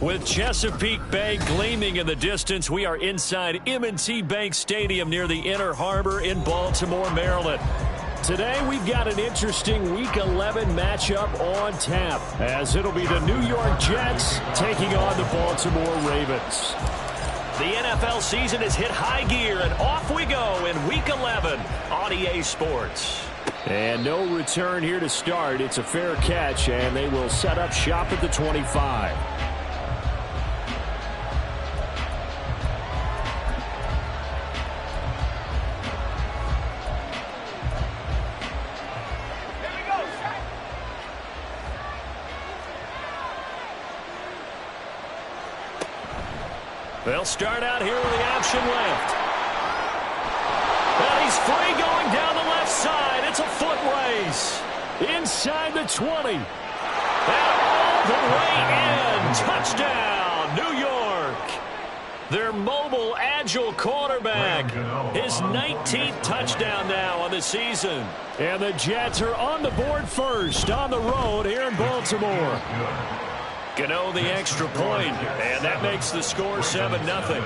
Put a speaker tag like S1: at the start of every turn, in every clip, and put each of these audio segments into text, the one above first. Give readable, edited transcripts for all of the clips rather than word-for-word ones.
S1: With Chesapeake Bay gleaming in the distance, we are inside M&T Bank Stadium near the Inner Harbor in Baltimore, Maryland. Today, we've got an interesting Week 11 matchup on tap, as it'll be the New York Jets taking on the Baltimore Ravens. The NFL season has hit high gear, and off we go in Week 11 on EA Sports. And no return here to start. It's a fair catch, and they will set up shop at the 25. They'll start out here with the option left. And he's free going down the left side. It's a foot race. Inside the 20. And all the way in. Touchdown, New York. Their mobile, agile quarterback. His 19th touchdown now on the season. And the Jets are on the board first on the road here in Baltimore. Gano the extra point, and that makes the score 7-0.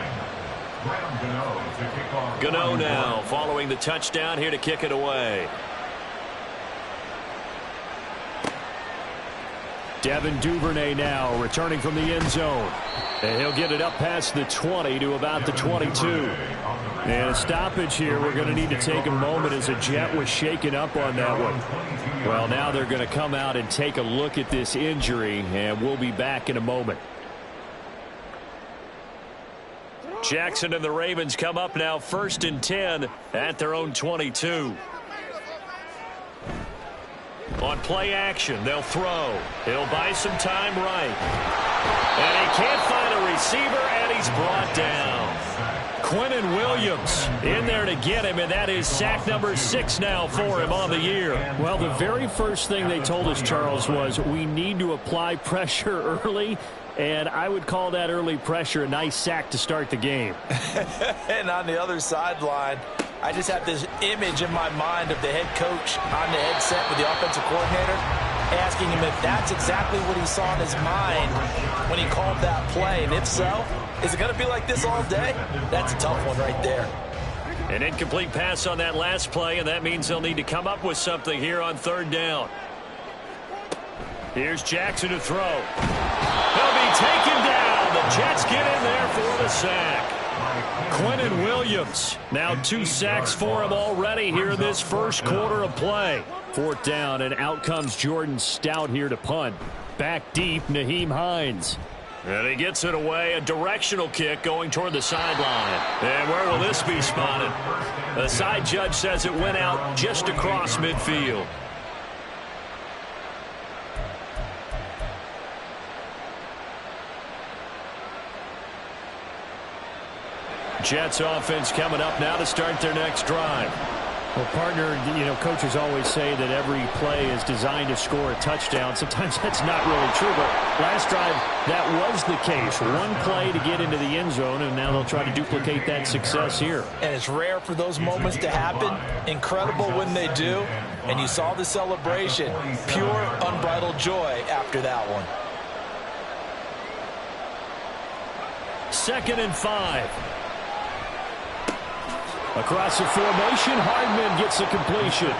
S1: Gano now following the touchdown here to kick it away. Devin Duvernay now returning from the end zone. And he'll get it up past the 20 to about the 22. And a stoppage here. We're going to need to take a moment as a Jet was shaken up on that one. Well, now they're going to come out and take a look at this injury, and we'll be back in a moment. Jackson and the Ravens come up now 1st and 10 at their own 22. On play action, they'll throw. He'll buy some time right. And he can't find a receiver, and he's brought down. Quinnen Williams in there to get him, and that is sack number 6 now for him on the year. Well, the very first thing they told us, Charles, was we need to apply pressure early, and I would call that early pressure a nice sack to start the game.
S2: And on the other sideline, I just have this image in my mind of the head coach on the headset with the offensive coordinator asking him if that's exactly what he saw in his mind when he called that play. And if so, is it going to be like this all day? That's a tough one right there.
S1: An incomplete pass on that last play, and that means they'll need to come up with something here on 3rd down. Here's Jackson to throw. He'll be taken down. The Jets get in there for the sack. Quinnen Williams, now 2 sacks for him already here in this first quarter of play. 4th down, and out comes Jordan Stout here to punt. Back deep, Nyheim Hines. And he gets it away, a directional kick going toward the sideline. And where will this be spotted? The side judge says it went out just across midfield. Jets offense coming up now to start their next drive.
S3: Well, partner, coaches always say that every play is designed to score a touchdown. Sometimes that's not really true, but last drive, that was the case. One play to get into the end zone, and now they'll try to duplicate that success here.
S2: And it's rare for those moments to happen. Incredible when they do. And you saw the celebration. Pure, unbridled joy after that one.
S1: 2nd and 5. Across the formation, Hardman gets a completion.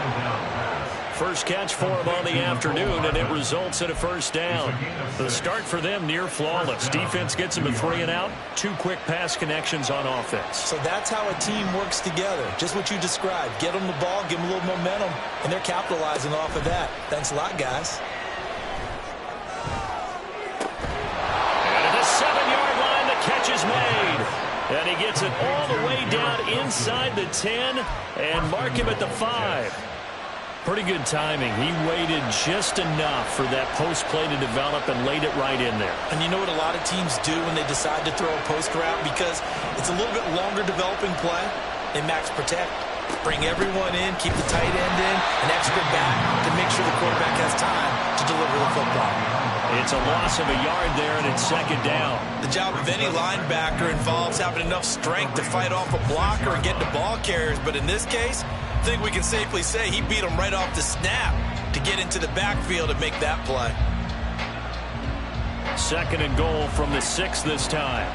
S1: First catch for him on the afternoon, and it results in a 1st down. The start for them near flawless. Defense gets them a 3 and out. 2 quick pass connections on offense.
S2: So that's how a team works together. Just what you described. Get them the ball, give them a little momentum, and they're capitalizing off of that. Thanks a lot, guys.
S1: And at the 7-yard line, the catch is made. And he gets it all the way down inside the 10 and mark him at the 5. Pretty good timing. He waited just enough for that post play to develop and laid it right in there.
S2: And you know what a lot of teams do when they decide to throw a post route? Because it's a little bit longer developing play. They max protect, bring everyone in, keep the tight end in, an extra back to make sure the quarterback has time to deliver the football.
S1: It's a loss of a yard there, and it's second down.
S2: The job of any linebacker involves having enough strength to fight off a blocker and get to ball carriers. But in this case, I think we can safely say he beat him right off the snap to get into the backfield and make that play.
S1: Second and goal from the 6 this time.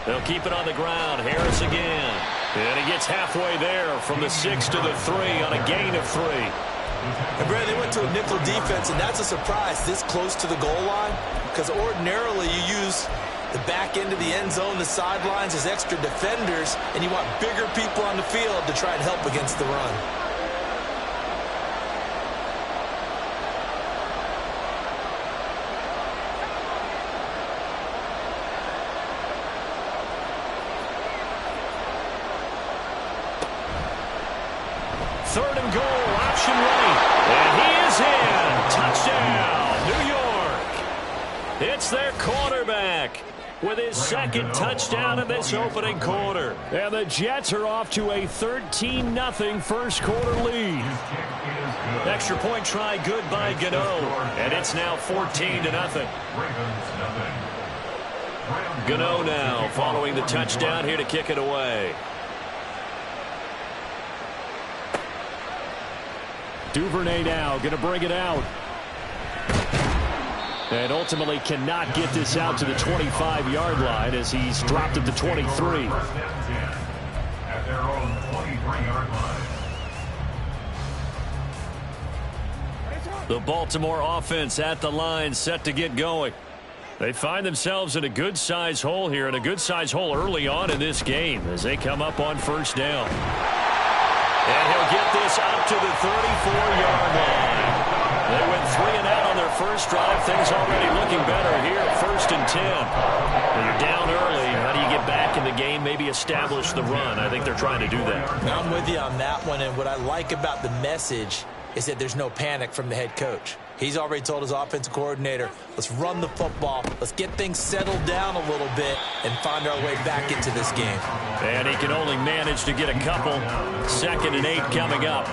S1: They'll keep it on the ground. Harris again. And he gets halfway there from the 6 to the 3 on a gain of 3.
S2: And Brad, they went to a nickel defense, and that's a surprise this close to the goal line, because ordinarily you use the back end of the end zone, the sidelines as extra defenders, and you want bigger people on the field to try and help against the run.
S1: Third and goal, option right. And he is in. Touchdown, New York. It's their quarterback with his second touchdown in this opening quarter. And the Jets are off to a 13-0 first quarter lead. Extra point try good by Gano. And it's now 14-0. Gano now following the touchdown here to kick it away. Duvernay now going to bring it out. And ultimately cannot get this out to the 25-yard line as he's dropped at the 23. At their own 23-yard line. The Baltimore offense at the line, set to get going. They find themselves in a good-sized hole here, and a good-sized hole early on in this game as they come up on first down. And he'll get this up to the 34-yard line. They went 3 and out on their first drive. Things already looking better here at 1st and 10. When you're down early, how do you get back in the game, maybe establish the run? I think they're trying to do that.
S2: I'm with you on that one, and what I like about the message is that there's no panic from the head coach. He's already told his offensive coordinator, let's run the football, let's get things settled down a little bit and find our way back into this game.
S1: And he can only manage to get a couple. 2nd and 8 coming up.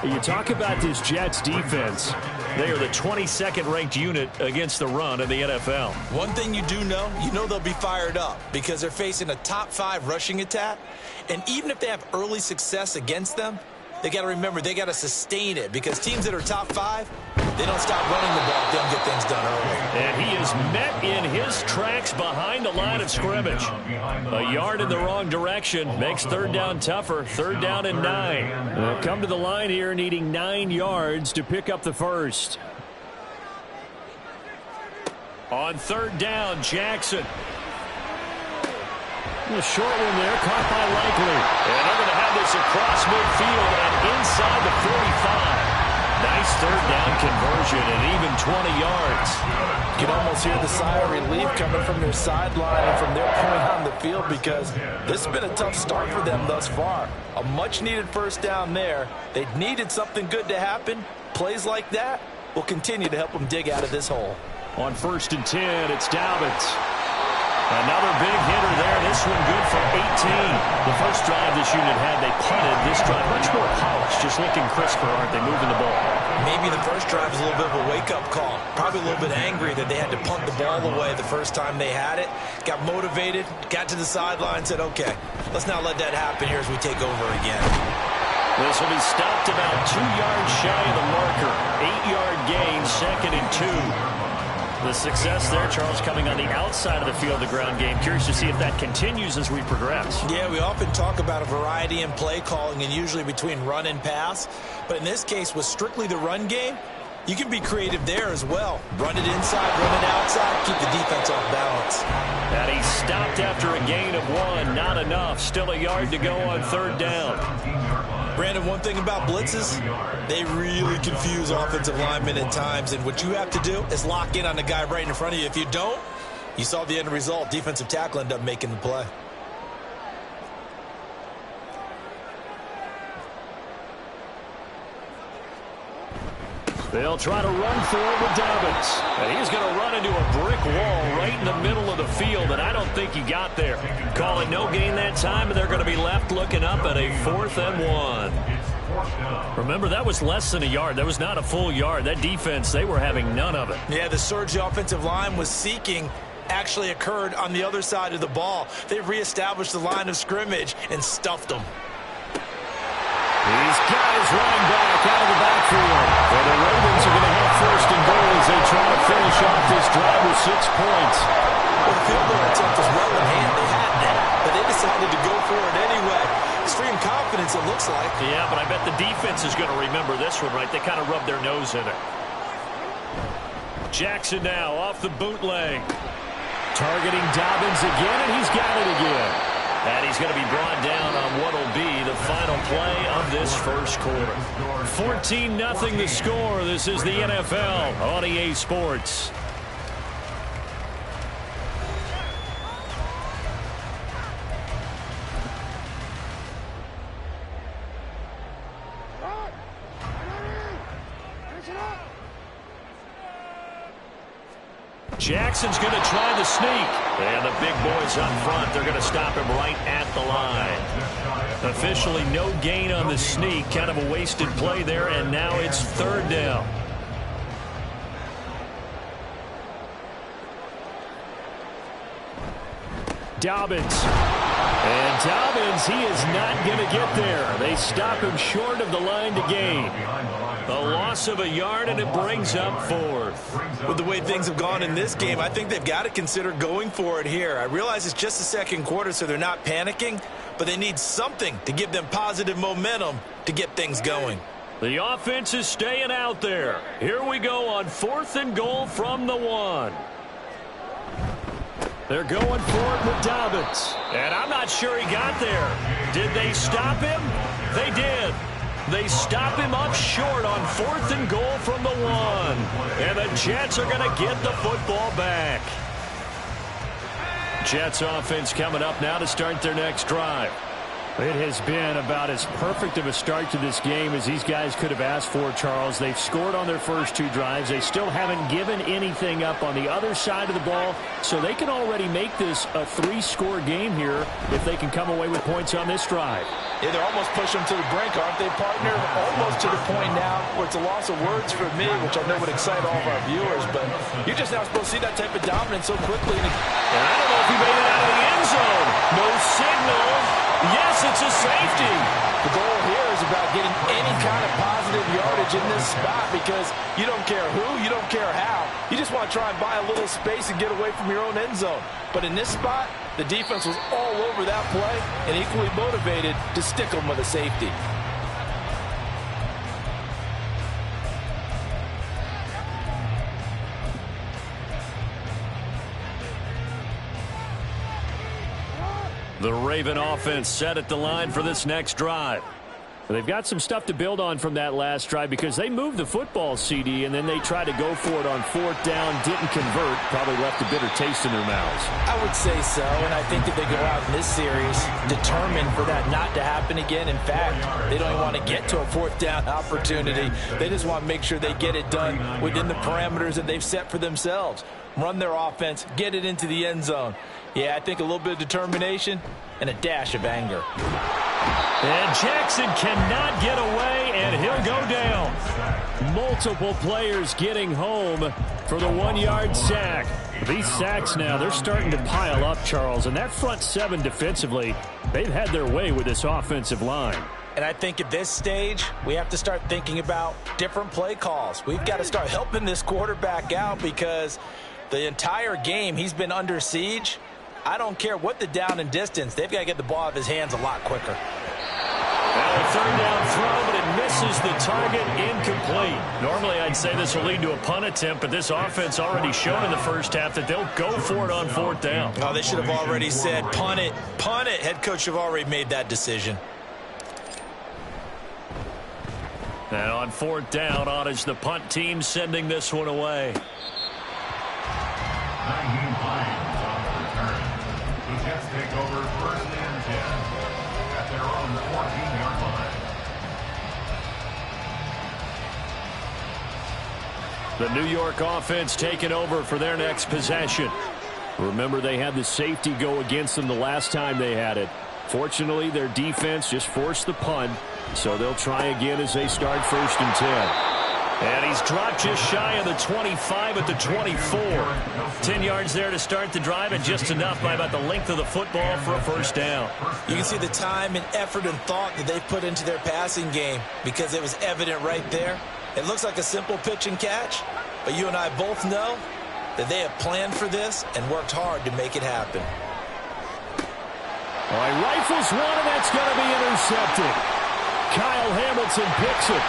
S1: You talk about this Jets defense. They are the 22nd ranked unit against the run in the NFL.
S2: One thing you do know, they'll be fired up because they're facing a top 5 rushing attack. And even if they have early success against them, they got to remember they got to sustain it, because teams that are top 5, they don't stop running the ball if they don't get things done early.
S1: And he is met in his tracks behind the line of scrimmage. A yard in the wrong direction makes third down tougher. 3rd down and 9. They'll come to the line here needing 9 yards to pick up the first. On 3rd down, Jackson. A short one there, caught by Likely. And they're going to have this across midfield and inside the 45. Nice 3rd down conversion and even 20 yards.
S2: You can almost hear the sigh of relief coming from their sideline and from their point on the field, because this has been a tough start for them thus far. A much-needed first down there. They needed something good to happen. Plays like that will continue to help them dig out of this hole.
S1: On 1st and 10, it's Dobbins. Another big hitter there. This one good for 18. The first drive this unit had, they punted. This drive much more polished, just looking crisper, aren't they, moving the ball?
S2: Maybe the first drive was a little bit of a wake-up call. Probably a little bit angry that they had to punt the ball away the first time they had it. Got motivated, got to the sideline, said, okay, let's not let that happen here as we take over again.
S1: This will be stopped about 2 yards shy of the marker. 8-yard gain, 2nd and 2. The success there, Charles, coming on the outside of the field, the ground game. Curious to see if that continues as we progress.
S2: Yeah, we often talk about a variety in play calling and usually between run and pass. But in this case, with strictly the run game, you can be creative there as well. Run it inside, run it outside, keep the defense off balance.
S1: And he stopped after a gain of 1. Not enough. Still a yard to go on 3rd down.
S2: Brandon, one thing about blitzes, they really confuse offensive linemen at times, and what you have to do is lock in on the guy right in front of you. If you don't, you saw the end result. Defensive tackle ended up making the play.
S1: They'll try to run for it with Dobbins. And he's going to run into a brick wall right in the middle of the field, and I don't think he got there. Call it no gain that time, and they're going to be left looking up at a 4th and 1. Remember, that was less than a yard. That was not a full yard. That defense, they were having none of it.
S2: Yeah, the surge the offensive line was seeking actually occurred on the other side of the ball. They reestablished the line of scrimmage and stuffed them.
S1: These guys running back out of the backfield. And the Ravens are going to have 1st and goal as they try to finish off this drive with 6 points.
S2: Well, the field goal attempt was well in hand. They had that, but they decided to go for it anyway. Extreme confidence, it looks like.
S1: Yeah, but I bet the defense is going to remember this one, right? They kind of rubbed their nose in it. Jackson now off the bootleg. Targeting Dobbins again, and he's got it again. And he's going to be brought down on what will be the final play of this first quarter. 14-0 the score. This is the NFL on EA Sports. Jackson's going to try the sneak. And the big boys up front, they're going to stop him right at the line. Officially no gain on the sneak. Kind of a wasted play there, and now it's 3rd down. Dobbins. And Dobbins, he is not going to get there. They stop him short of the line to gain. A loss of a yard, and it brings up 4th.
S2: With the way things have gone in this game, I think they've got to consider going for it here. I realize it's just the 2nd quarter, so they're not panicking, but they need something to give them positive momentum to get things going.
S1: The offense is staying out there. Here we go on 4th and goal from the 1. They're going for it with Dobbins. And I'm not sure he got there. Did they stop him? They did. They stop him up short on 4th and goal from the 1. And the Jets are going to get the football back. Jets offense coming up now to start their next drive. It has been about as perfect of a start to this game as these guys could have asked for, Charles. They've scored on their first 2 drives. They still haven't given anything up on the other side of the ball, so they can already make this a 3-score game here if they can come away with points on this drive.
S2: Yeah, they're almost pushing them to the brink, aren't they, partner? Almost to the point now where it's a loss of words for me, which I know would excite all of our viewers, but you're just not supposed to see that type of dominance so quickly.
S1: And I don't know if he made it out of the end zone. No signal. Yes, it's a safety.
S2: The goal here is about getting any kind of positive yardage in this spot because you don't care who, you don't care how. You just want to try and buy a little space and get away from your own end zone. But in this spot, the defense was all over that play and equally motivated to stick them with a safety.
S1: The Raven offense set at the line for this next drive.
S3: They've got some stuff to build on from that last drive because they moved the football, CD, and then they tried to go for it on 4th down, didn't convert, probably left a bitter taste in their mouths.
S2: I would say so, and I think that they go out in this series determined for that not to happen again. In fact, they don't even want to get to a 4th down opportunity. They just want to make sure they get it done within the parameters that they've set for themselves. Run their offense, get it into the end zone. Yeah, I think a little bit of determination and a dash of anger.
S1: And Jackson cannot get away, and he'll go down.
S3: Multiple players getting home for the 1-yard sack. These sacks now, they're starting to pile up, Charles. And that front 7 defensively, they've had their way with this offensive line.
S2: And I think at this stage, we have to start thinking about different play calls. We've got to start helping this quarterback out because the entire game he's been under siege. I don't care what the down and distance. They've got to get the ball out of his hands a lot quicker.
S1: Now a 3rd down throw, but it misses the target, incomplete. Normally I'd say this will lead to a punt attempt, but this offense already showed in the first half that they'll go for it on 4th down.
S2: Oh, they should have already said punt it. Punt it. Head coach have already made that decision.
S1: And on 4th down, on is the punt team sending this one away.
S4: The Jets take over 1st and 10 at their own 14-yard line.
S1: The New York offense taking over for their next possession. Remember, they had the safety go against them the last time they had it. Fortunately, their defense just forced the punt, so they'll try again as they start 1st and 10. And he's dropped just shy of the 25 at the 24. 10 yards there to start the drive, and just enough by about the length of the football for a 1st down.
S2: You can see the time and effort and thought that they put into their passing game because it was evident right there. It looks like a simple pitch and catch, but you and I both know that they have planned for this and worked hard to make it happen.
S1: All right, rifles one, and that's going to be intercepted. Kyle Hamilton picks it.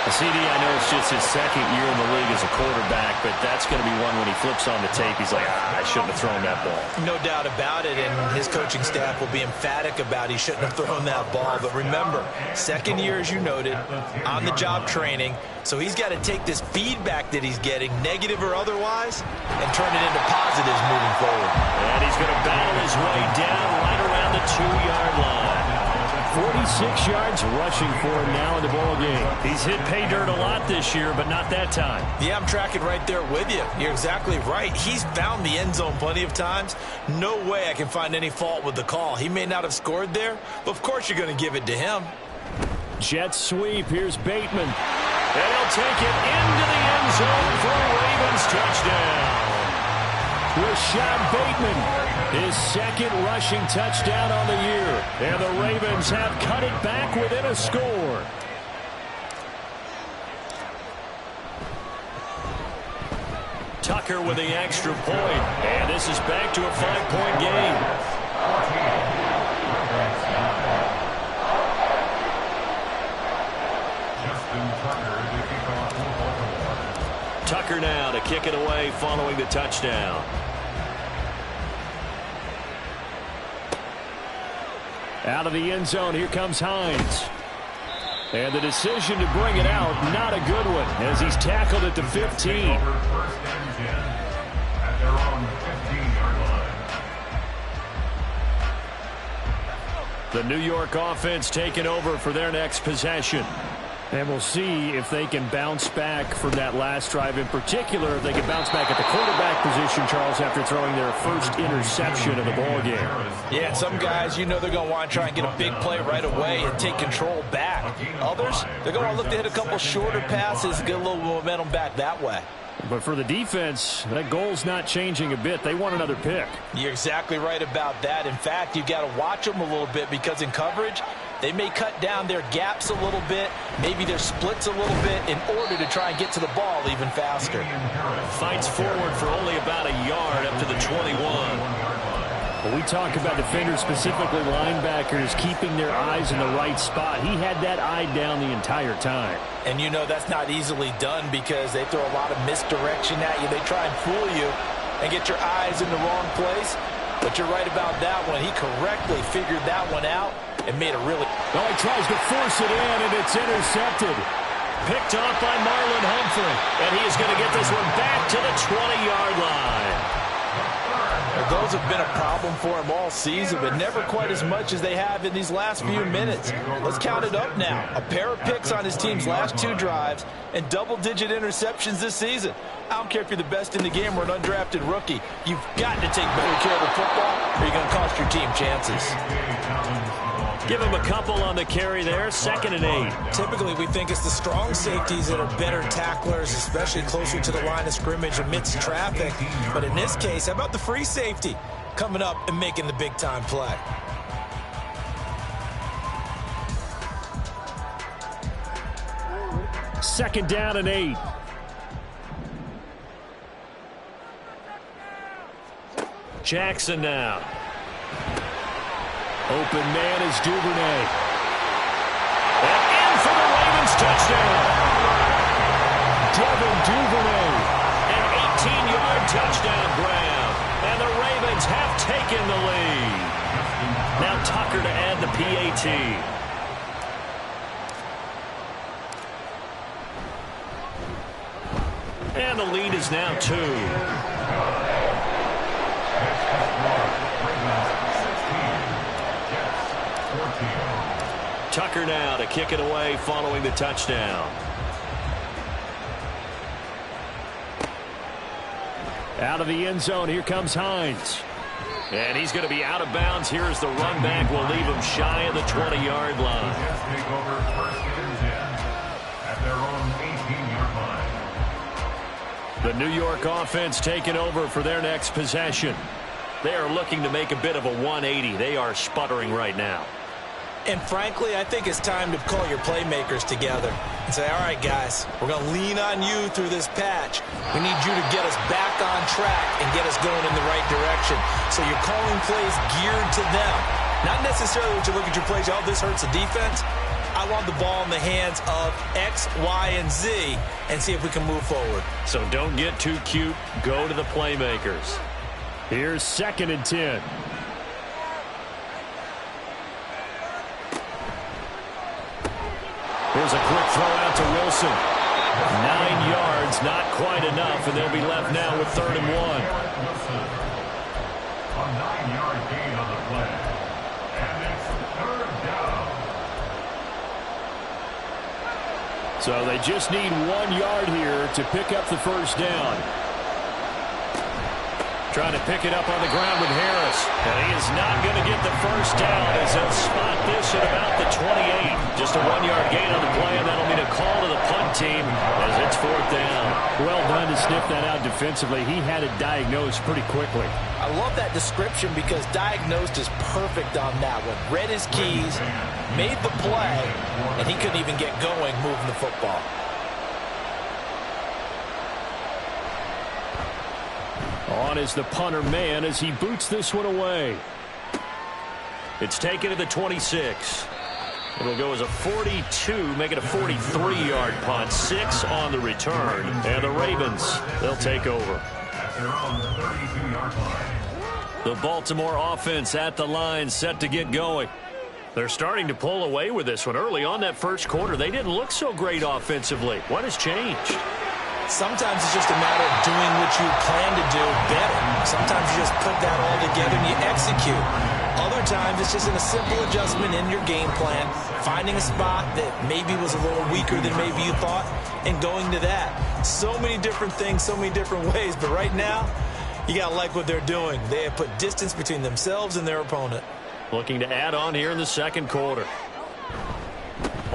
S1: CD, I know it's just his 2nd year in the league as a quarterback, but that's going to be one when he flips on the tape, he's like, I shouldn't have thrown that ball.
S2: No doubt about it, and his coaching staff will be emphatic about he shouldn't have thrown that ball. But remember, 2nd year, as you noted, on-the-job training, so he's got to take this feedback that he's getting, negative or otherwise, and turn it into positives moving forward.
S1: And he's going to battle his way down right around the 2-yard line. 46 yards rushing for him now in the ball game. He's hit pay dirt a lot this year, but not that time.
S2: Yeah, I'm tracking right there with you. You're exactly right. He's found the end zone plenty of times. No way I can find any fault with the call. He may not have scored there, but of course you're going to give it to him.
S1: Jet sweep. Here's Bateman. And he'll take it into the end zone for a Ravens touchdown. Rashad Bateman, his 2nd rushing touchdown on the year. And the Ravens have cut it back within a score. Tucker with the extra point. And this is back to a 5-point game. Tucker now to kick it away following the touchdown. Out of the end zone, here comes Hines. And the decision to bring it out, not a good one, as he's tackled at the 15. The New York offense taking over for their next possession. And we'll see if they can bounce back from that last drive, in particular, if they can bounce back at the quarterback position, Charles, after throwing their 1st interception of the ball game.
S2: Yeah, some guys, you know they're going to want to try and get a big play right away and take control back. Others, they're going to want to look to hit a couple shorter passes, get a little momentum back that way.
S1: But for the defense, that goal's not changing a bit. They want another pick.
S2: You're exactly right about that. In fact, you've got to watch them a little bit because in coverage, they may cut down their gaps a little bit, maybe their splits a little bit in order to try and get to the ball even faster.
S1: Fights forward for only about a yard up to the 21. When we talk about defenders, specifically linebackers, keeping their eyes in the right spot, he had that eye down the entire time.
S2: And you know that's not easily done because they throw a lot of misdirection at you. They try and fool you and get your eyes in the wrong place. But you're right about that one. He correctly figured that one out and made a really...
S1: Oh, he tries to force it in, and it's intercepted. Picked off by Marlon Humphrey. And he is going to get this one back to the 20-yard line.
S2: Well, those have been a problem for him all season, but never quite as much as they have in these last few minutes. Let's count it up now. A pair of picks on his team's last 2 drives and double-digit interceptions this season. I don't care if you're the best in the game or an undrafted rookie. You've got to take better care of the football or you're going to cost your team chances.
S1: Give him a couple on the carry there, 2nd and 8.
S2: Typically, we think it's the strong safeties that are better tacklers, especially closer to the line of scrimmage amidst traffic. But in this case, how about the free safety coming up and making the big-time play?
S1: Second down and 8. Jackson now. Open man is Duvernay. And in for the Ravens touchdown. Devin Duvernay. An 18-yard touchdown grab. And the Ravens have taken the lead. Now Tucker to add the PAT. And the lead is now 2. Tucker now to kick it away following the touchdown.
S3: Out of the end zone, here comes Hines.
S1: And he's going to be out of bounds. Here's the run back. Will leave him shy of the 20-yard line.
S4: Take over first and 10 at their own 18-yard line.
S1: The New York offense taking over for their next possession. They are looking to make a bit of a 180. They are sputtering right now.
S2: And frankly, I think it's time to call your playmakers together and say, all right, guys, we're going to lean on you through this patch. We need you to get us back on track and get us going in the right direction. So you're calling plays geared to them. Not necessarily when you look at your plays, oh, this hurts the defense. I want the ball in the hands of X, Y, and Z and see if we can move forward.
S1: So don't get too cute. Go to the playmakers.
S3: Here's 2nd and 10.
S1: Here's a quick throw out to Wilson. 9 yards, not quite enough, and they'll be left now with 3rd and 1.
S4: A 9-yard gain on the play. And it's 3rd down.
S3: So they just need 1 yard here to pick up the first down.
S1: Trying to pick it up on the ground with Harris. And he is not going to get the first down as they'll spot this at about the 28. Just a 1-yard gain on the play, and that'll mean a call to the punt team as it's 4th down.
S3: Well done to sniff that out defensively. He had it diagnosed pretty quickly.
S2: I love that description because diagnosed is perfect on that one. Read his keys, made the play, and he couldn't even get going moving the football.
S3: On is the punter man as he boots this one away.
S1: It's taken to the 26. It'll go as a 42, make it a 43-yard punt. 6 on the return. And the Ravens, they'll take over.
S4: At their own 32-yard line.
S1: The Baltimore offense at the line, set to get going. They're starting to pull away with this one. Early on that first quarter, they didn't look so great offensively. What has changed?
S2: Sometimes it's just a matter of doing what you plan to do better. Sometimes you just put that all together and you execute. Other times it's just in a simple adjustment in your game plan, finding a spot that maybe was a little weaker than maybe you thought, and going to that. So many different things, so many different ways, but right now, you got to like what they're doing. They have put distance between themselves and their opponent.
S1: Looking to add on here in the second quarter.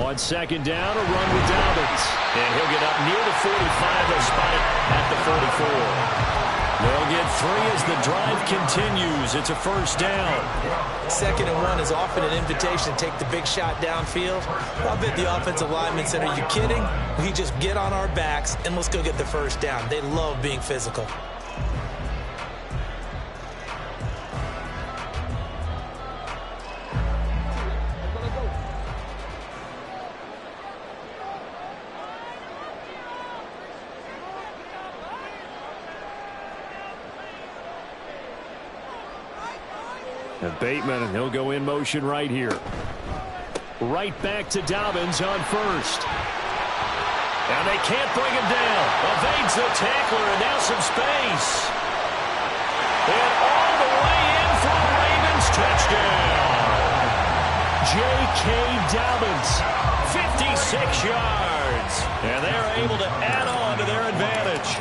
S3: On 2nd down, a run with Dobbins.
S1: And he'll get up near the 45. They'll spot it at the 44. They'll get 3 as the drive continues. It's a first down.
S2: 2nd and 1 is often an invitation to take the big shot downfield. I bet the offensive lineman said, are you kidding? We just get on our backs and let's go get the first down. They love being physical.
S3: And Bateman, and he'll go in motion right here. Right back to Dobbins on 1st.
S1: And they can't bring him down. Evades the tackler, and now some space. And all the way in for a Ravens touchdown.
S3: J.K. Dobbins.
S1: 56 yards. And they're able to add on to their advantage.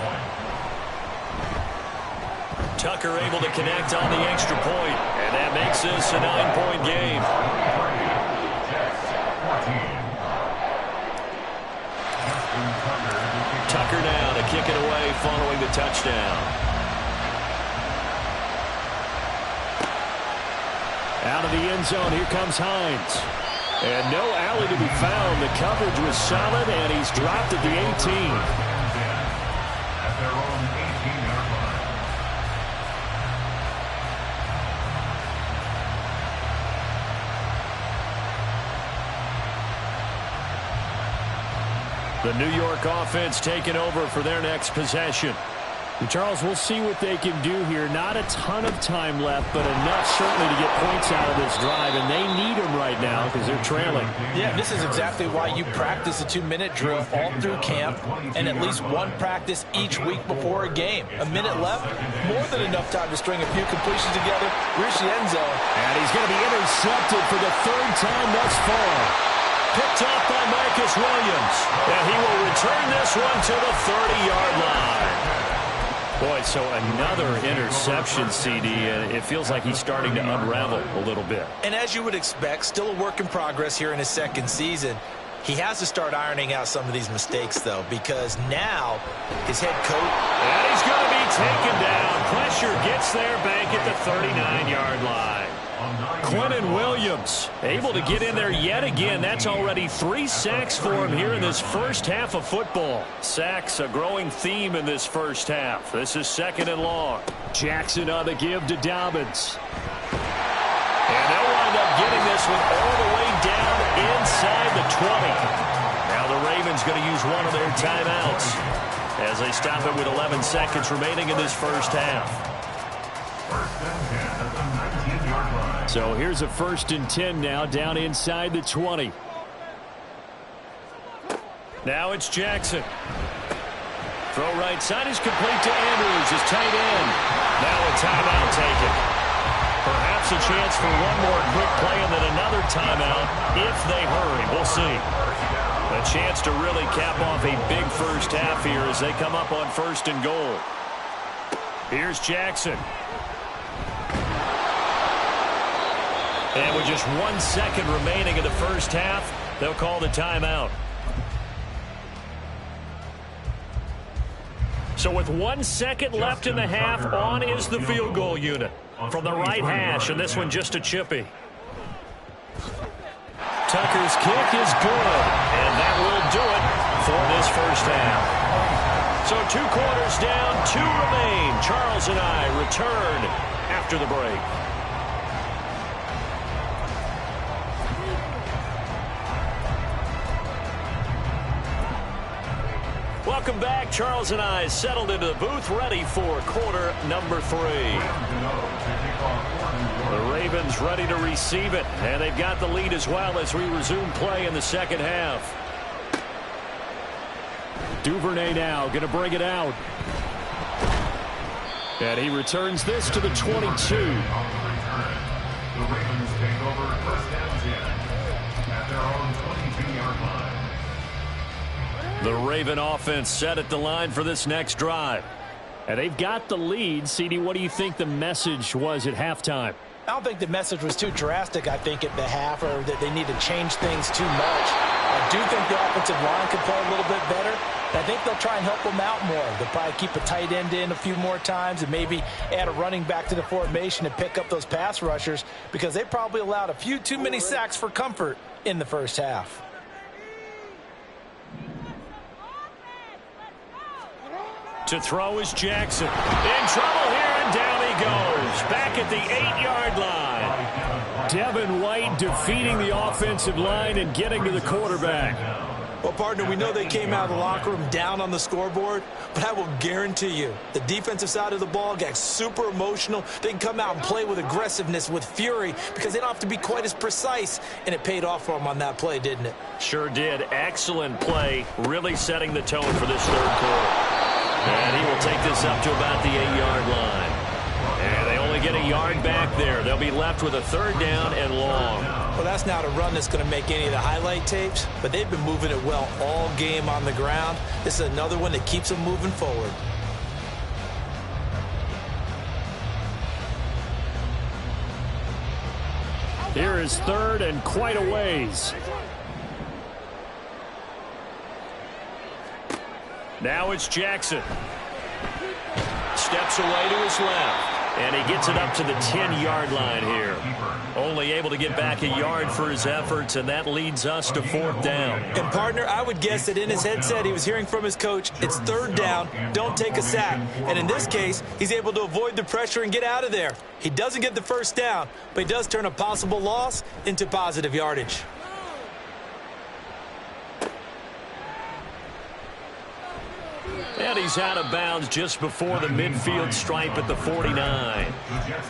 S1: Tucker able to connect on the extra point, and that makes this a 9-point game. Tucker now to kick it away following the touchdown.
S3: Out of the end zone, here comes Hines. And no alley to be found. The coverage was solid, and he's dropped at the 18.
S4: At their own 18-yard line.
S1: The New York offense taking over for their next possession.
S3: Charles, we'll see what they can do here. Not a ton of time left, but enough certainly to get points out of this drive, and they need them right now because they're trailing.
S2: Yeah, this is exactly why you practice a 2-minute drill all through camp and at least one practice each week before a game. A minute left, more than enough time to string a few completions together, reach the end zone.
S3: And he's going to be intercepted for the third time thus far.
S1: Picked off by Marcus Williams. And he will return this one to the 30-yard line. Boy, so another interception, CD, and it feels like he's starting to unravel a little bit.
S2: And as you would expect, still a work in progress here in his second season. He has to start ironing out some of these mistakes, though, because now his head coach...
S1: And he's going to be taken down. Pressure gets there back at the 39-yard line. Quentin Williams able to get in there yet again. That's already 3 sacks for him here in this first half of football. Sacks, a growing theme in this first half. This is 2nd and long.
S3: Jackson on the give to Dobbins.
S1: And they'll wind up getting this one all the way down inside the 20. Now the Ravens going to use one of their timeouts as they stop it with 11 seconds remaining in this first half.
S3: So here's a 1st and 10 now down inside the 20.
S1: Now it's Jackson. Throw right side is complete to Andrews, his tight end. Now a timeout taken. Perhaps a chance for one more quick play and then another timeout if they hurry. We'll see. A chance to really cap off a big first half here as they come up on 1st and goal. Here's Jackson. And with just 1 second remaining in the first half, they'll call the timeout. So with 1 second left in the half, on is the field goal unit from the right hash, and this one just a chippy. Tucker's kick is good, and that will do it for this first half. So 2 quarters down, 2 remain. Charles and I return after the break. Welcome back. Charles and I settled into the booth, ready for quarter number 3. The Ravens ready to receive it, and they've got the lead as well as we resume play in the second half.
S3: Duvernay now going to bring it out. And he returns this to the 22.
S4: The Ravens take over 1st and 10 at their own 22-yard line.
S1: The Raven offense set at the line for this next drive.
S3: And they've got the lead. CD, what do you think the message was at halftime?
S2: I don't think the message was too drastic, I think, at the half, or that they need to change things too much. I do think the offensive line could play a little bit better. I think they'll try and help them out more. They'll probably keep a tight end in a few more times and maybe add a running back to the formation to pick up those pass rushers, because they probably allowed a few too many sacks for comfort in the first half.
S1: To throw is Jackson. In trouble here, and down he goes. Back at the 8-yard line.
S3: Devin White defeating the offensive line and getting to the quarterback.
S5: Well, partner, we know they came out of the locker room down on the scoreboard, but I will guarantee you the defensive side of the ball got super emotional. They can come out and play with aggressiveness, with fury, because they don't have to be quite as precise, and it paid off for them on that play, didn't it?
S1: Sure did. Excellent play, really setting the tone for this third quarter. And he will take this up to about the 8-yard line. And they only get a yard back there. They'll be left with a 3rd down and long.
S5: Well, that's not a run that's going to make any of the highlight tapes, but they've been moving it well all game on the ground. This is another one that keeps them moving forward.
S3: Here is 3rd and quite a ways.
S1: Now it's Jackson. Steps away to his left. And he gets it up to the 10-yard line here. Only able to get back a yard for his efforts, and that leads us to 4th down.
S5: And, partner, I would guess that in his headset he was hearing from his coach, it's 3rd down, don't take a sack. And in this case, he's able to avoid the pressure and get out of there. He doesn't get the 1st down, but he does turn a possible loss into positive yardage.
S1: And he's out of bounds just before the midfield stripe at the 49.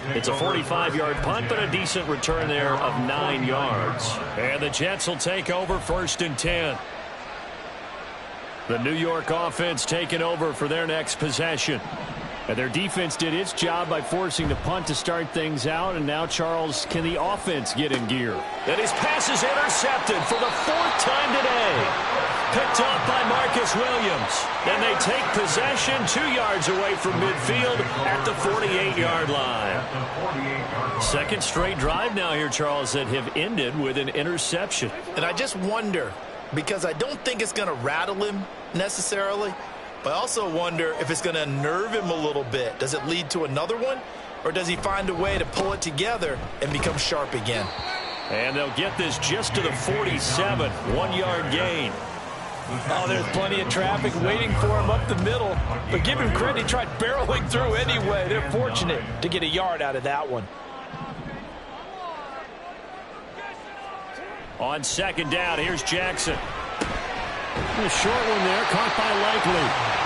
S1: It's a 45-yard punt, but a decent return there of 9 yards. And the Jets will take over 1st and 10. The New York offense taking over for their next possession. And their defense did its job by forcing the punt to start things out. And now, Charles, can the offense get in gear?
S3: And his pass is intercepted for the 4th time today. Picked off by Marcus Williams.
S1: Then they take possession 2 yards away from midfield at the 48-yard line. Second straight drive now here, Charles, that have ended with an interception.
S5: And I just wonder, because I don't think it's going to rattle him necessarily, but I also wonder if it's going to unnerve him a little bit. Does it lead to another one? Or does he find a way to pull it together and become sharp again?
S1: And they'll get this just to the 47, 1-yard gain.
S5: Oh, there's plenty of traffic waiting for him up the middle. But give him credit, he tried barreling through anyway. They're fortunate to get a yard out of that one.
S1: On 2nd down, here's Jackson.
S3: A short one there, caught by Likely.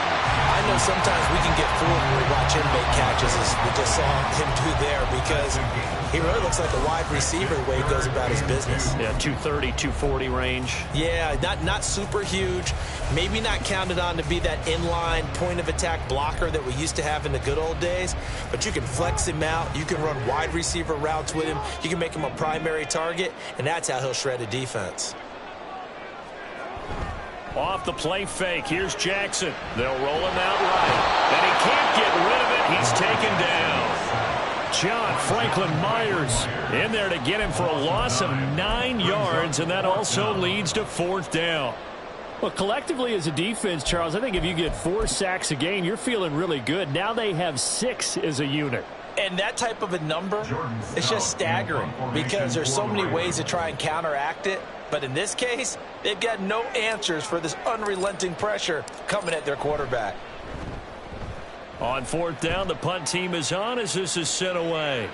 S5: I know sometimes we can get fooled when we watch him make catches, as we just saw him do there, because he really looks like a wide receiver the way he goes about his business.
S1: Yeah, 230, 240 range.
S5: Yeah, not super huge. Maybe not counted on to be that inline point-of-attack blocker that we used to have in the good old days, but you can flex him out. You can run wide receiver routes with him. You can make him a primary target, and that's how he'll shred a defense.
S1: Off the play fake, here's Jackson. They'll roll him out right. And he can't get rid of it. He's taken down. John Franklin Myers in there to get him for a loss of 9 yards, and that also leads to 4th down.
S3: Well, collectively as a defense, Charles, I think if you get 4 sacks a game, you're feeling really good. Now they have 6 as a unit.
S5: And that type of a number, it's just staggering because there's so many ways to try and counteract it. But in this case, they've got no answers for this unrelenting pressure coming at their quarterback.
S1: On 4th down, the punt team is on as this is sent away.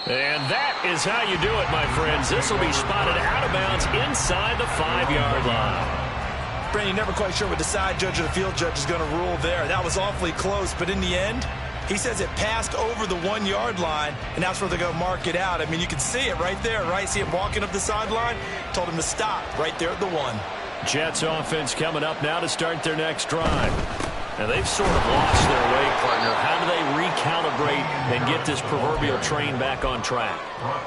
S1: And that is how you do it, my friends. This will be spotted out of bounds inside the 5-yard line.
S5: Brandon, never quite sure what the side judge or the field judge is going to rule there. That was awfully close, but in the end, he says it passed over the 1-yard line, and that's where they're going to mark it out. I mean, you can see it right there, right? See him walking up the sideline? Told him to stop right there at the 1.
S1: Jets offense coming up now to start their next drive. And they've sort of lost their way, partner. How do they recalibrate and get this proverbial train back on track?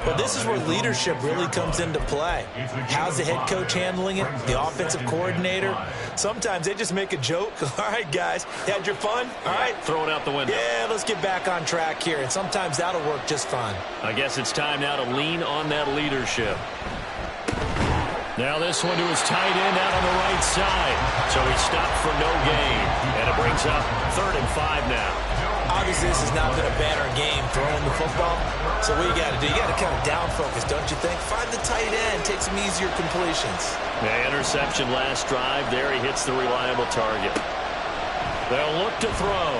S5: Well, this is where leadership really comes into play. How's the head coach handling it? The offensive coordinator? Sometimes they just make a joke. All right, guys, you had your fun? All right.
S1: Throw it out the window.
S5: Yeah, let's get back on track here. And sometimes that'll work just fine.
S1: I guess it's time now to lean on that leadership. Now this one to his tight end out on the right side. So he stopped for no gain. And it brings up 3rd and 5 now.
S5: Obviously, this has not been a banner game throwing the football. So what you got to do, you got to kind of down focus, don't you think? Find the tight end, take some easier completions.
S1: The interception last drive. There he hits the reliable target. They'll look to throw.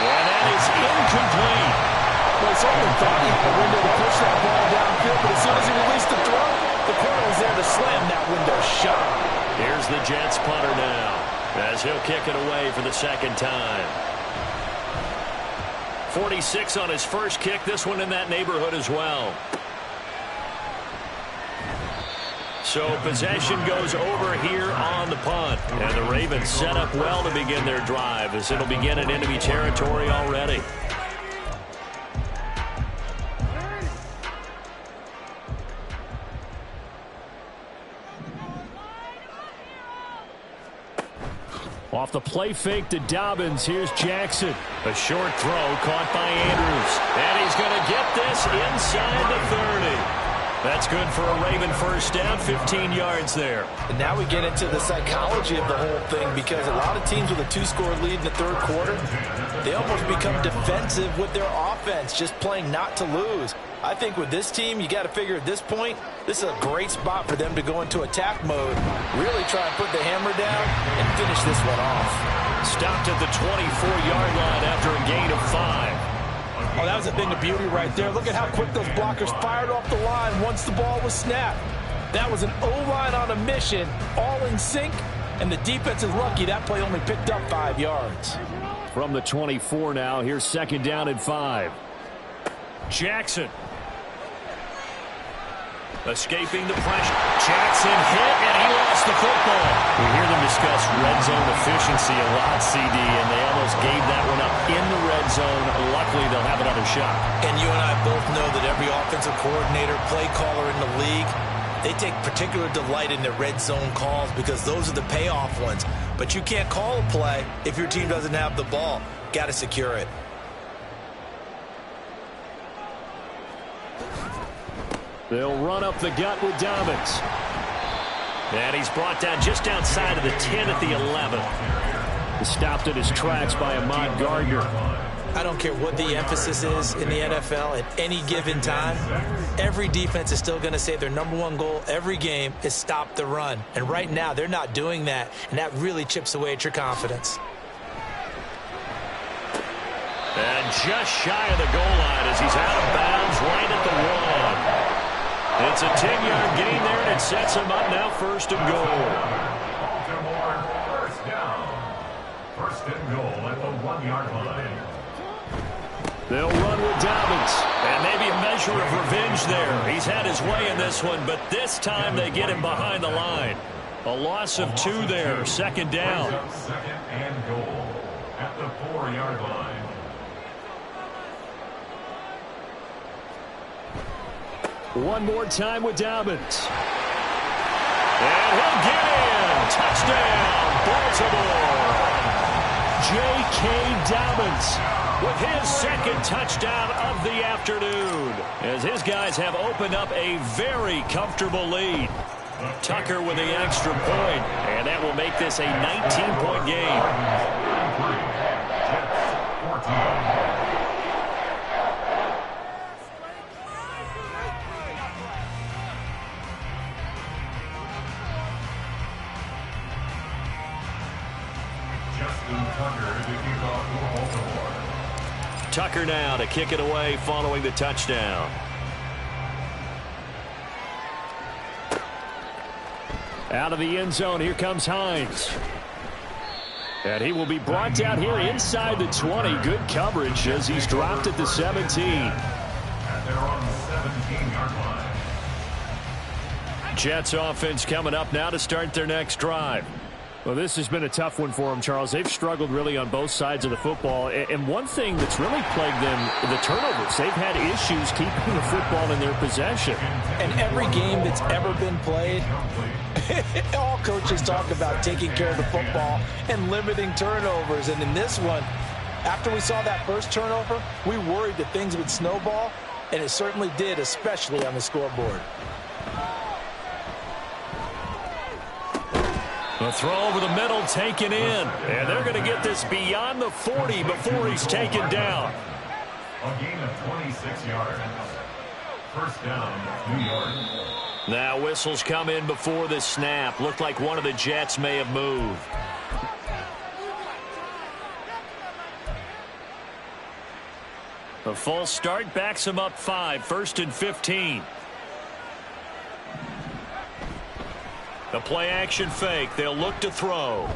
S1: And that is incomplete.
S5: Well, someone thought he had a window to push that ball downfield, but as soon as he released the throw, the corner was there to slam that window shut.
S1: Here's the Jets punter now, as he'll kick it away for the 2nd time. 46 on his first kick, this one in that neighborhood as well. So possession goes over here on the punt. And the Ravens set up well to begin their drive, as it'll begin in enemy territory already.
S3: Off the play fake to Dobbins. Here's Jackson.
S1: A short throw caught by Andrews. And he's going to get this inside the 30. That's good for a Raven first down, 15 yards there.
S5: And now we get into the psychology of the whole thing, because a lot of teams with a 2-score lead in the 3rd quarter, they almost become defensive with their offense, just playing not to lose. I think with this team, you got to figure at this point, this is a great spot for them to go into attack mode, really try and put the hammer down and finish this one off.
S1: Stopped at the 24-yard line after a gain of 5.
S5: Oh, that was a thing of beauty right there. Look at how quick those blockers fired off the line once the ball was snapped. That was an O-line on a mission, all in sync, And the defense is lucky that play only picked up 5 yards.
S3: From the 24 now, here's 2nd down and 5.
S1: Jackson. Escaping the pressure. Jackson hit, and he lost the football. We hear them discuss red zone efficiency a lot, CD, and they almost gave that one up in the red zone. Luckily, they'll have another shot.
S5: And you and I both know that every offensive coordinator, play caller in the league, they take particular delight in their red zone calls because those are the payoff ones. But you can't call a play if your team doesn't have the ball. Got to secure it.
S3: They'll run up the gut with Dobbins.
S1: And he's brought down just outside of the 10 at the 11.
S3: He's stopped at his tracks by Ahmad Gardner.
S5: I don't care what the emphasis is in the NFL at any given time. Every defense is still going to say their #1 goal every game is stop the run. And right now, they're not doing that, and that really chips away at your confidence.
S1: And just shy of the goal line as he's out of bounds right at the 1. It's a 10-yard gain there, and it sets him up now 1st and goal.
S4: Baltimore, 1st down. 1st and goal at the 1-yard line.
S3: They'll run with Dobbins.
S1: And maybe a measure of revenge there. He's had his way in this one, but this time they get him behind the line. A loss of 2 there, 2nd down.
S4: 2nd and goal at the 4-yard line.
S3: One more time with Dobbins.
S1: And he'll get in. Touchdown, Baltimore.
S3: J.K. Dobbins
S1: with his 2nd touchdown of the afternoon, as his guys have opened up a very comfortable lead. Tucker with the extra point, and that will make this a 19-point game. Tucker now to kick it away following the touchdown.
S3: Out of the end zone, here comes Hines. And he will be brought down here inside the 20. Good coverage as he's dropped at the 17.
S4: And they're on the 17-yard line.
S1: Jets offense coming up now to start their next drive.
S3: Well, this has been a tough one for them, Charles. They've struggled really on both sides of the football. And one thing that's really plagued them, the turnovers. They've had issues keeping the football in their possession.
S5: And every game that's ever been played, all coaches talk about taking care of the football and limiting turnovers. And in this one, after we saw that first turnover, we worried that things would snowball, and it certainly did, especially on the scoreboard.
S1: The throw over the middle taken in. And they're going to get this beyond the 40 before he's taken down.
S4: A gain of 26 yards. 1st down, New York.
S1: Now whistles come in before the snap. Looked like one of the Jets may have moved. The false start backs him up 5. 1st and 15. The play action fake. They'll look to throw.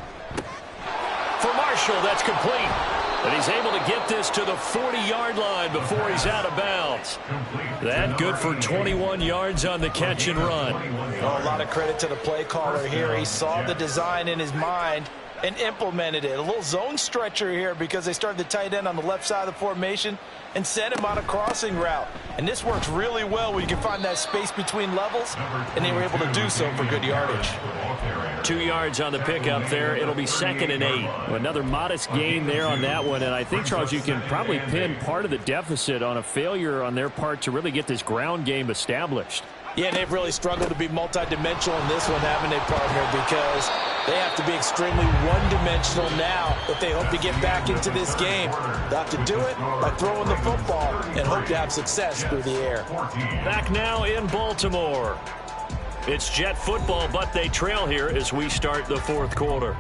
S1: For Marshall, that's complete. And he's able to get this to the 40-yard line before he's out of bounds. That good for 21 yards on the catch and run.
S5: Oh, a lot of credit to the play caller here. He saw the design in his mind and implemented it. A little zone stretcher here because they started the tight end on the left side of the formation and sent him on a crossing route. And this works really well when you can find that space between levels, and they were able to do so for good yardage.
S1: 2 yards on the pickup there. It'll be 2nd and 8.
S3: Another modest gain there on that one, and I think, Charles, you can probably pin part of the deficit on a failure on their part to really get this ground game established.
S5: Yeah, and they've really struggled to be multidimensional in this one, haven't they, partner? Because they have to be extremely one-dimensional now if they hope to get back into this game. They'll have to do it by throwing the football and hope to have success through the air.
S1: Back now in Baltimore. It's Jet football, but they trail here as we start the 4th quarter.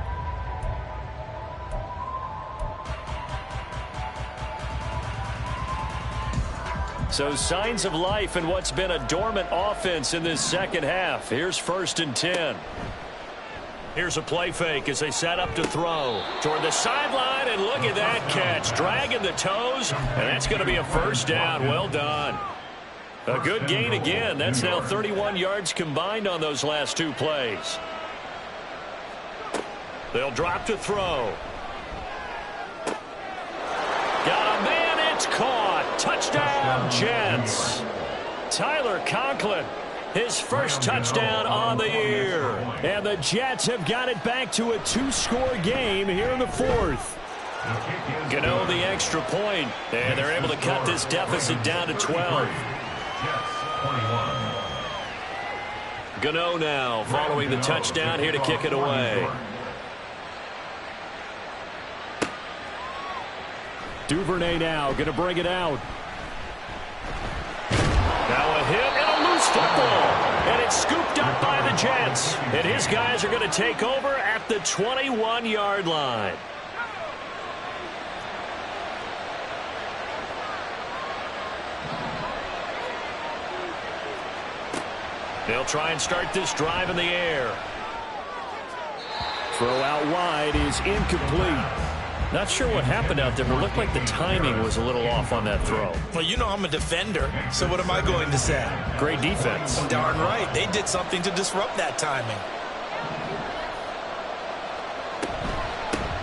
S1: So signs of life in what's been a dormant offense in this second half. Here's 1st and 10. Here's a play fake as they set up to throw. Toward the sideline, and look at that catch. Dragging the toes, and that's going to be a first down. Well done. A good gain again. That's now 31 yards combined on those last two plays. They'll drop to throw. Got a man, it's caught. Touchdown, Jets. Tyler Conklin, his first touchdown on the year. And the Jets have got it back to a two-score game here in the fourth. Gano the extra point, and they're able to cut this deficit down to 12. Gano now following the touchdown here to kick it away.
S3: Duvernay now going to bring it out.
S1: Now a hit and a loose football. And it's scooped up by the Jets. And his guys are going to take over at the 21-yard line. They'll try and start this drive in the air.
S3: Throw out wide is incomplete.
S1: Not sure what happened out there, but it looked like the timing was a little off on that throw.
S5: Well, you know I'm a defender, so what am I going to say?
S1: Great defense.
S5: Darn right. They did something to disrupt that timing.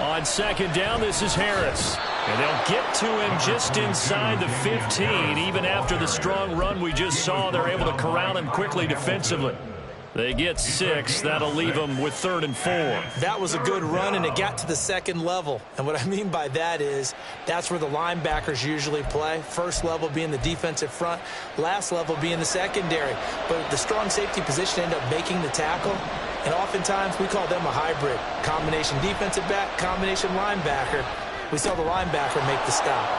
S1: On second down, this is Harris. And they'll get to him just inside the 15. Even after the strong run we just saw, they're able to corral him quickly defensively. They get 6. That'll leave them with 3rd and 4.
S5: That was a good run, and it got to the second level. And what I mean by that is that's where the linebackers usually play. First level being the defensive front, last level being the secondary. But the strong safety position ended up making the tackle. And oftentimes we call them a hybrid. Combination defensive back, combination linebacker. We saw the linebacker make the stop.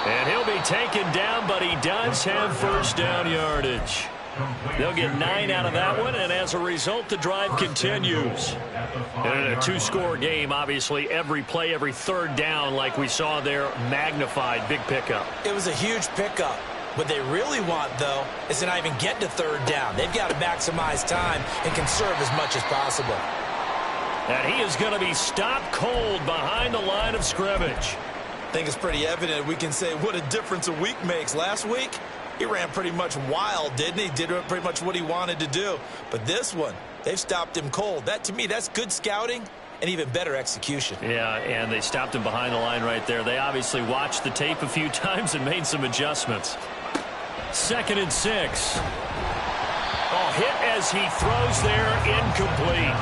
S1: And he'll be taken down, but he does have first down yardage. They'll get 9 out of that one, and as a result, the drive continues. And in a two-score game, obviously, every play, every third down, like we saw there, magnified, big pickup.
S5: It was a huge pickup. What they really want, though, is to not even get to third down. They've got to maximize time and conserve as much as possible.
S1: And he is going to be stopped cold behind the line of scrimmage.
S5: I think it's pretty evident we can say what a difference a week makes. Last week, he ran pretty much wild, didn't he? Did pretty much what he wanted to do. But this one, they've stopped him cold. That, to me, that's good scouting and even better execution.
S1: Yeah, and they stopped him behind the line right there. They obviously watched the tape a few times and made some adjustments. 2nd and 6. Oh, hit as he throws there, incomplete.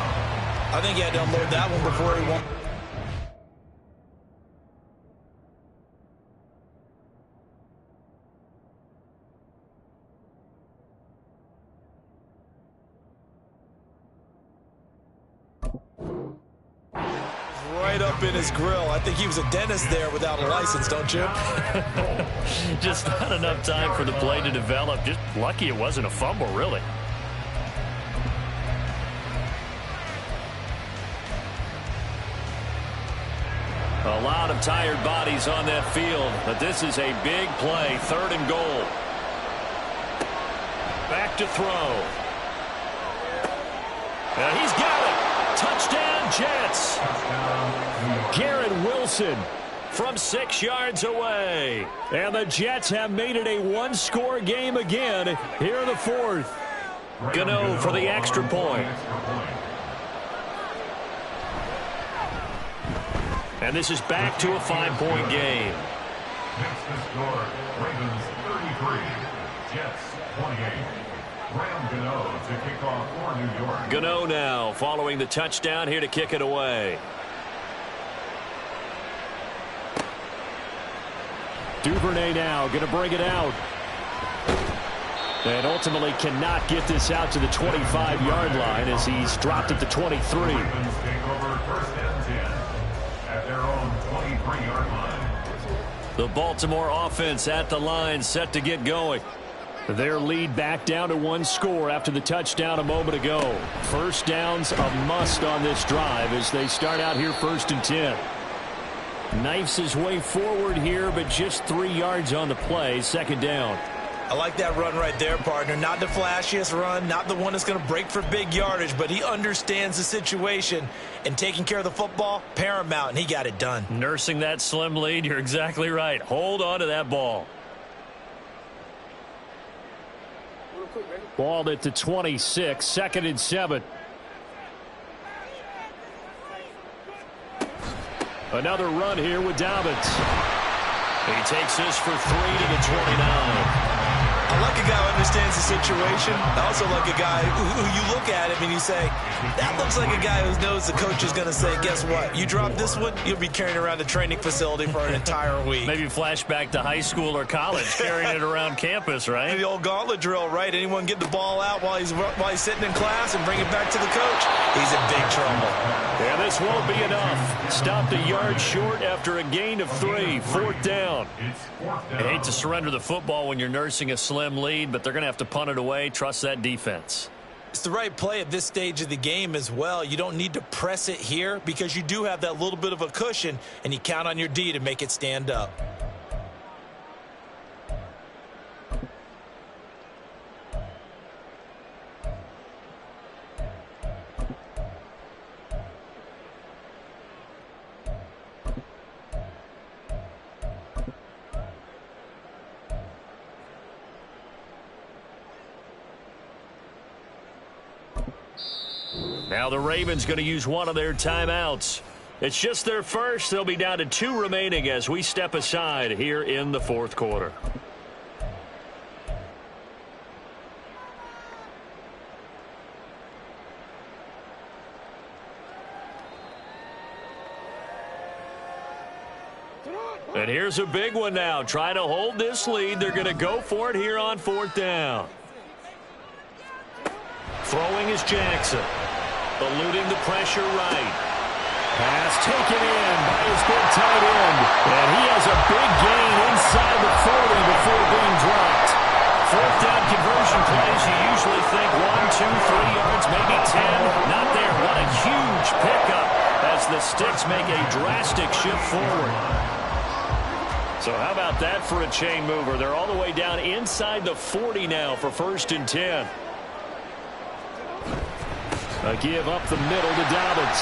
S5: I think he had to unload that one before he won. Right up in his grill. I think he was a dentist there without a license, don't you?
S1: Just not enough time for the play to develop. Just lucky it wasn't a fumble, really. A lot of tired bodies on that field, but this is a big play. 3rd and goal. Back to throw. And he's got it. Touchdown, Jets. Garrett Wilson from 6 yards away. And the Jets have made it a one-score game again here in the fourth. Gano for the extra point. And this is back to a 5-point game.
S4: Next to score, Ravens 33, Jets 28. Graham Gano to kick off for New York.
S1: Gano now following the touchdown here to kick it away.
S3: Duvernay now going to bring it out. And ultimately cannot get this out to the 25-yard line as he's dropped at the 23.
S4: Ravens take over 1st and 10 at their own 23-yard line.
S1: The Baltimore offense at the line, set to get going.
S3: Their lead back down to 1 score after the touchdown a moment ago. First down's a must on this drive as they start out here 1st and 10. Knifes his way forward here, but just 3 yards on the play. 2nd down.
S5: I like that run right there, partner. Not the flashiest run, not the one that's going to break for big yardage, but he understands the situation, and taking care of the football, paramount, and he got it done.
S1: Nursing that slim lead, you're exactly right. Hold on to that ball.
S3: Ball at the 26, 2nd and 7. Another run here with Dobbins.
S1: He takes this for 3 to the 29.
S5: I like a guy who understands the situation. I also like a guy who you look at him and you say, that looks like a guy who knows the coach is going to say, guess what? You drop this one, you'll be carrying around the training facility for an entire week.
S1: Maybe flashback to high school or college, carrying it around campus, right?
S5: The old gauntlet drill, right? Anyone get the ball out while he's sitting in class and bring it back to the coach? He's in big trouble.
S1: Yeah, this won't be enough. Stopped a yard short after a gain of 3. 4th down. I hate to surrender the football when you're nursing a slim lead, but they're going to have to punt it away. Trust that defense.
S5: It's the right play at this stage of the game as well. You don't need to press it here because you do have that little bit of a cushion, and you count on your D to make it stand up.
S1: Now the Ravens going to use one of their timeouts. It's just their first. They'll be down to 2 remaining as we step aside here in the 4th quarter. And here's a big one now. Trying to hold this lead. They're going to go for it here on 4th down. Throwing is Jackson. Eluding the pressure right.
S3: Pass taken in by his big tight end. And he has a big gain inside the 40 before being dropped.
S1: 4th down conversion plays, you usually think 1, 2, 3 yards, maybe 10. Not there. What a huge pickup as the Sticks make a drastic shift forward. So how about that for a chain mover? They're all the way down inside the 40 now for 1st and 10.
S3: A give up the middle to Dobbins.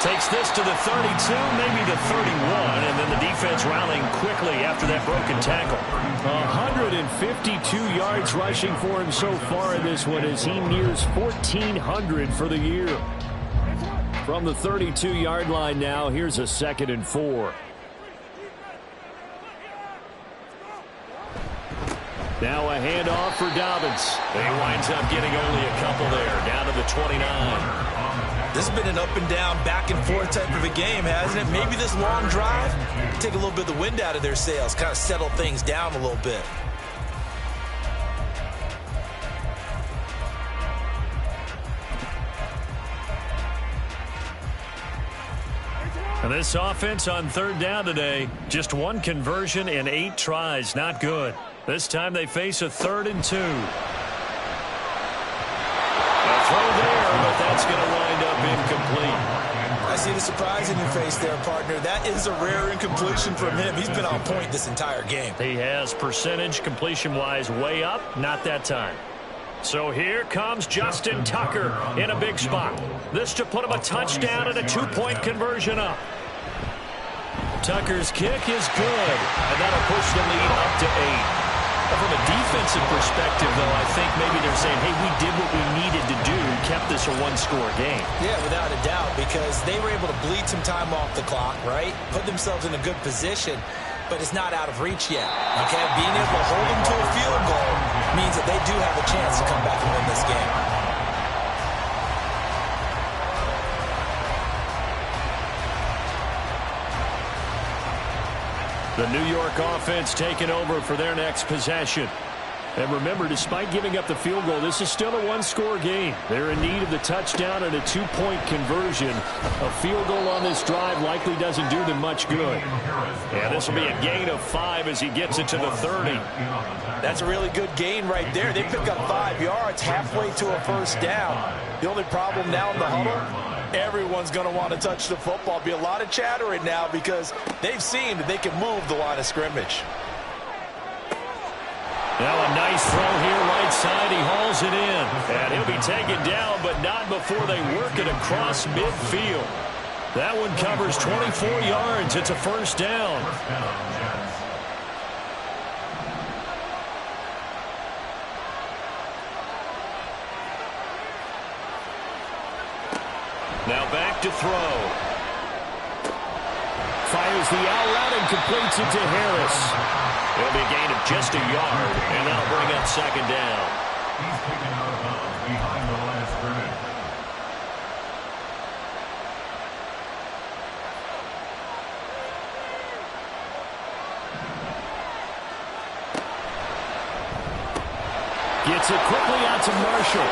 S1: Takes this to the 32, maybe the 31, and then the defense rallying quickly after that broken tackle.
S3: 152 yards rushing for him so far in this one as he nears 1,400 for the year. From the 32-yard line now, here's a 2nd and 4. Now a handoff for Dobbins.
S1: He winds up getting only a couple there, down to the 29.
S5: This has been an up and down, back and forth type of a game, hasn't it? Maybe this long drive, take a little bit of the wind out of their sails, kind of settle things down a little bit.
S1: And this offense on 3rd down today, just 1 conversion in 8 tries, not good. This time they face a 3rd and 2. A throw there, but that's going to wind up incomplete.
S5: I see the surprise in your face there, partner. That is a rare incompletion from him. He's been on point this entire game.
S1: He has percentage completion-wise way up, not that time. So here comes Justin Tucker in a big spot. This to put him a touchdown and a 2-point conversion up. Tucker's kick is good, and that'll push the lead up to 8. From a defensive perspective, though, I think maybe they're saying, hey, we did what we needed to do, kept this a 1-score game.
S5: Yeah, without a doubt, because they were able to bleed some time off the clock, right? Put themselves in a good position, but it's not out of reach yet. Okay, being able to hold them to a field goal means that they do have a chance to come back and win this game.
S3: The New York offense taking over for their next possession. And remember, despite giving up the field goal, this is still a 1-score game. They're in need of the touchdown and a 2-point conversion. A field goal on this drive likely doesn't do them much good.
S1: Yeah, this will be a gain of 5 as he gets it to the 30.
S5: That's a really good gain right there. They pick up 5 yards halfway to a 1st down. The only problem now in the huddle, everyone's going to want to touch the football. Be a lot of chattering now because they've seen that they can move the line of scrimmage.
S1: Now a nice throw here right side. He hauls it in. And he'll be taken down, but not before they work it across midfield. That one covers 24 yards. It's a first down. Now back to throw. Fires the out route and completes it to Harris. It'll be a gain of just a yard, and that'll bring up second down.
S4: He's taken out of bounds behind the line of scrimmage.
S1: Gets it quickly out to Marshall.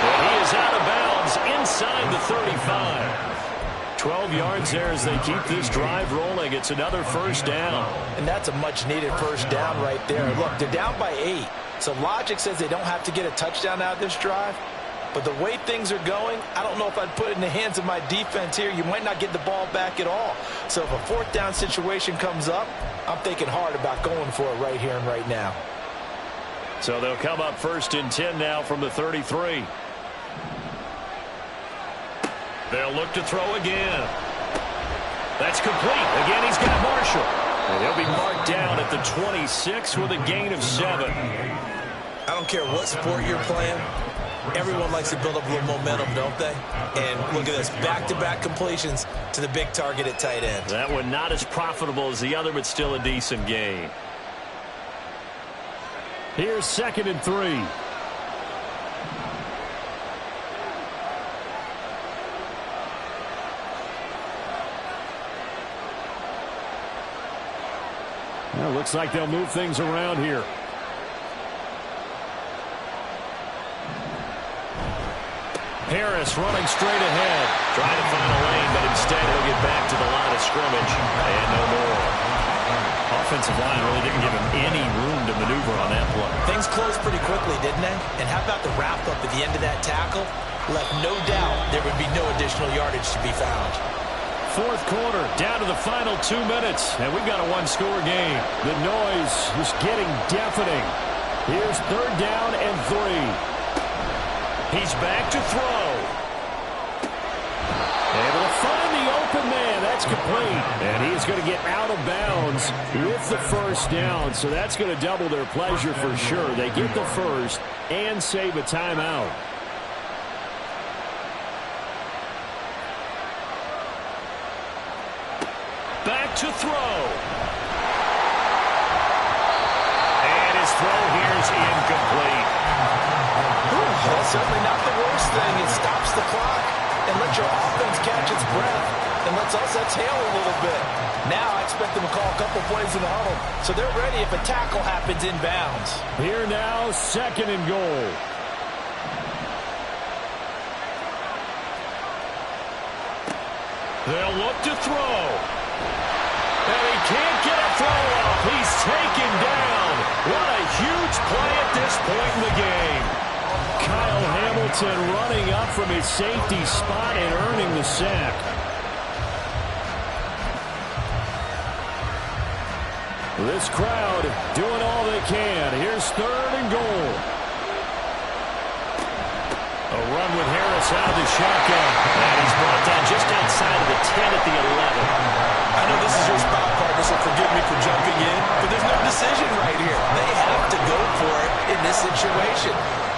S1: And he is out of bounds inside the 35. 12 yards there as they keep this drive rolling. It's another first down.
S2: And that's a much-needed first down right there. Look, they're down by 8. So logic says they don't have to get a touchdown out of this drive. But the way things are going, I don't know if I'd put it in the hands of my defense here. You might not get the ball back at all. So if a fourth down situation comes up, I'm thinking hard about going for it right here and right now.
S1: So they'll come up first and 10 now from the 33. They'll look to throw again. That's complete. Again, he's got Marshall. And he'll be marked down at the 26 with a gain of 7.
S5: I don't care what sport you're playing. Everyone likes to build up a little momentum, don't they? And look at this, back-to-back completions to the big target at tight end.
S1: That one not as profitable as the other, but still a decent gain. Here's 2nd and 3. Well, looks like they'll move things around here. Harris running straight ahead. Trying to find a lane, but instead he'll get back to the line of scrimmage. And no more. Offensive line really didn't give him any room to maneuver on that play.
S2: Things closed pretty quickly, didn't they? And how about the wrap-up at the end of that tackle? Left no doubt there would be no additional yardage to be found.
S1: Fourth quarter, down to the final 2 minutes, and we've got a one-score game. The noise is getting deafening. Here's 3rd down and 3. He's back to throw. Able to find the open man. That's complete. And he's going to get out of bounds with the first down, so that's going to double their pleasure for sure. They get the first and save a timeout. Back to throw. And his throw here is incomplete.
S2: Well, certainly not the worst thing. It stops the clock and lets your offense catch its breath and lets us exhale a little bit. Now I expect them to call a couple plays in the huddle, so they're ready if a tackle happens inbounds.
S1: Here now, 2nd and goal. They'll look to throw. And he can't get a throw off. He's taken down. What a huge play at this point in the game. Kyle Hamilton running up from his safety spot and earning the sack. This crowd doing all they can. Here's 3rd and goal. A run with Harris out of the shotgun. And he's brought down just outside of the 10 at the 11.
S5: I know this is your spot, partner, so forgive me for jumping in, but there's no decision right here. They have to go for it in this situation.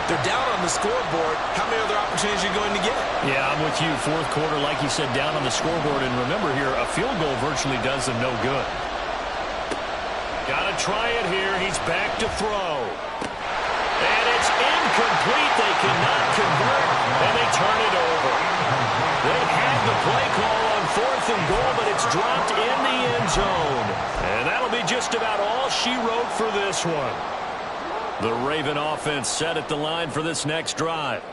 S5: They're down on the scoreboard. How many other opportunities are you going to get?
S1: Yeah, I'm with you. Fourth quarter, like you said, down on the scoreboard. And remember here, a field goal virtually does them no good. Got to try it here. He's back to throw. And it's incomplete. They cannot convert, and they turn it over. They had the play call on 4th and goal, but it's dropped in the end zone. And that'll be just about all she wrote for this one. The Raven offense set at the line for this next drive.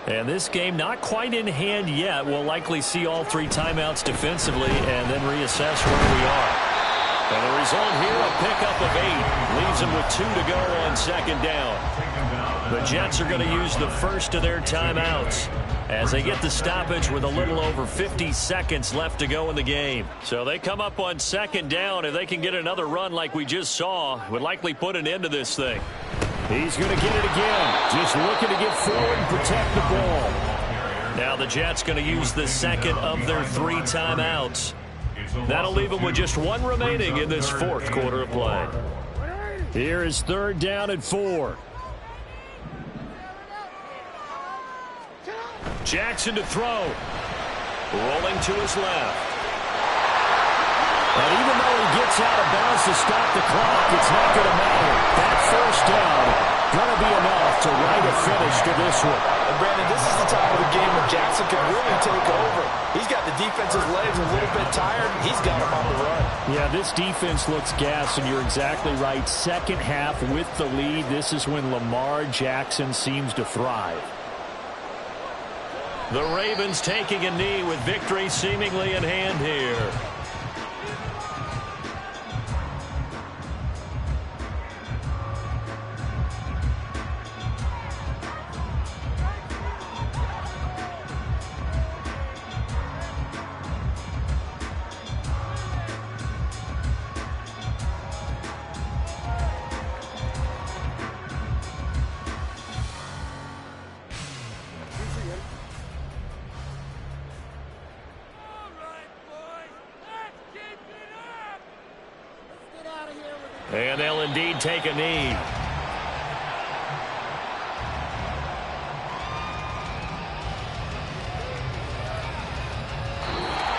S1: And this game not quite in hand yet. We'll likely see all 3 timeouts defensively and then reassess where we are. And the result here, a pickup of 8. Leaves them with 2 to go on 2nd down. The Jets are going to use the first of their timeouts as they get the stoppage with a little over 50 seconds left to go in the game. So they come up on 2nd down. If they can get another run like we just saw, would likely put an end to this thing.
S3: He's going to get it again. Just looking to get forward and protect the ball.
S1: Now the Jets going to use the second of their 3 timeouts. That'll leave them with just 1 remaining in this 4th quarter of play.
S3: Here is 3rd down and 4.
S1: Jackson to throw. Rolling to his left.
S3: And even though he gets out of bounds to stop the clock, it's not going to matter. That 1st down going to be enough to write a finish to this one.
S2: And Brandon, this is the time of the game where Jackson can really take over. He's got the defense's legs a little bit tired. He's got them on the run.
S3: Yeah, this defense looks gassed, and you're exactly right. Second half with the lead, this is when Lamar Jackson seems to thrive.
S1: The Ravens taking a knee with victory seemingly in hand here. And they'll indeed take a knee.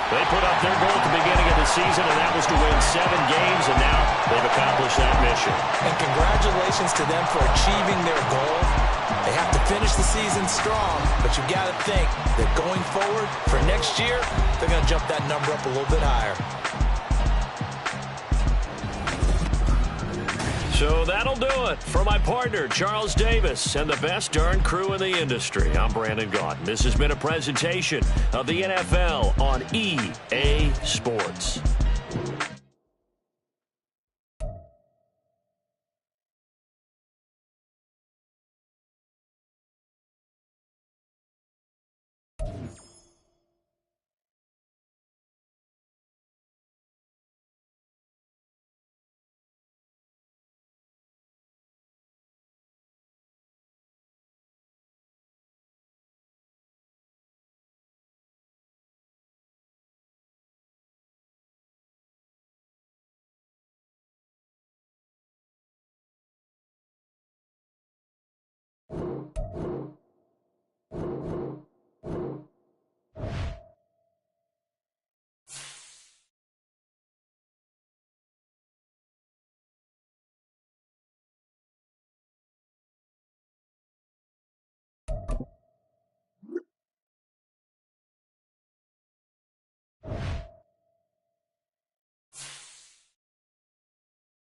S1: They put up their goal at the beginning of the season, and that was to win 7 games, and now they've accomplished that mission.
S5: And congratulations to them for achieving their goal. They have to finish the season strong, but you got to think that going forward for next year, they're going to jump that number up a little bit higher.
S1: So that'll do it. For my partner, Charles Davis, and the best darn crew in the industry, I'm Brandon Gaudin. This has been a presentation of the NFL on EA Sports.